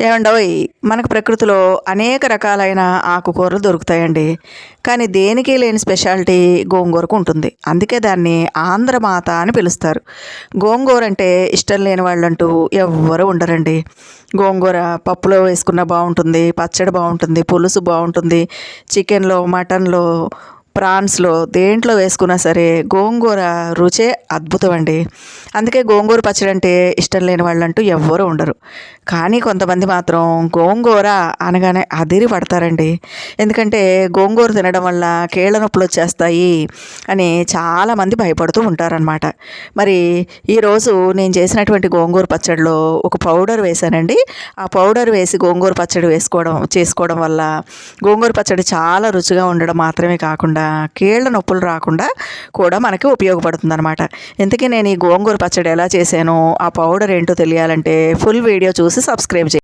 ఏమండోయ్, మనకు ప్రకృతిలో అనేక రకాలైన ఆకుకూరలు దొరుకుతాయండి. కానీ దేనికి లేని స్పెషాలిటీ గోంగూరకు ఉంటుంది. అందుకే దాన్ని ఆంధ్రమాత అని పిలుస్తారు. గోంగూర అంటే ఇష్టం లేని వాళ్ళంటూ ఎవ్వరూ ఉండరండి. గోంగూర పప్పులో వేసుకున్న బాగుంటుంది, పచ్చడి బాగుంటుంది, పులుసు బాగుంటుంది, చికెన్లో, మటన్లో, ప్రాన్స్లో దేంట్లో వేసుకున్నా సరే గోంగూర రుచే అద్భుతం అండి. అందుకే గోంగూర పచ్చడి అంటే ఇష్టం లేని వాళ్ళంటూ ఎవ్వరూ ఉండరు. కానీ కొంతమంది మాత్రం గోంగూర అనగానే అదిరి పడతారండి. ఎందుకంటే గోంగూర తినడం వల్ల కీళ్ళ నొప్పులు వచ్చేస్తాయి అని చాలామంది భయపడుతూ ఉంటారనమాట. మరి ఈరోజు నేను చేసినటువంటి గోంగూర పచ్చడిలో ఒక పౌడర్ వేశానండి. ఆ పౌడర్ వేసి గోంగూర పచ్చడి చేసుకోవడం వల్ల గోంగూర పచ్చడి చాలా రుచిగా ఉండడం మాత్రమే కాకుండా కీళ్ళ నొప్పులు రాకుండా కూడా మనకి ఉపయోగపడుతుంది అనమాట. ఇంతకీ నేను ఈ గోంగూర పచ్చడి ఎలా చేశానో, ఆ పౌడర్ ఏంటో తెలియాలంటే ఫుల్ వీడియో చూసి సబ్స్క్రైబ్ చేయండి.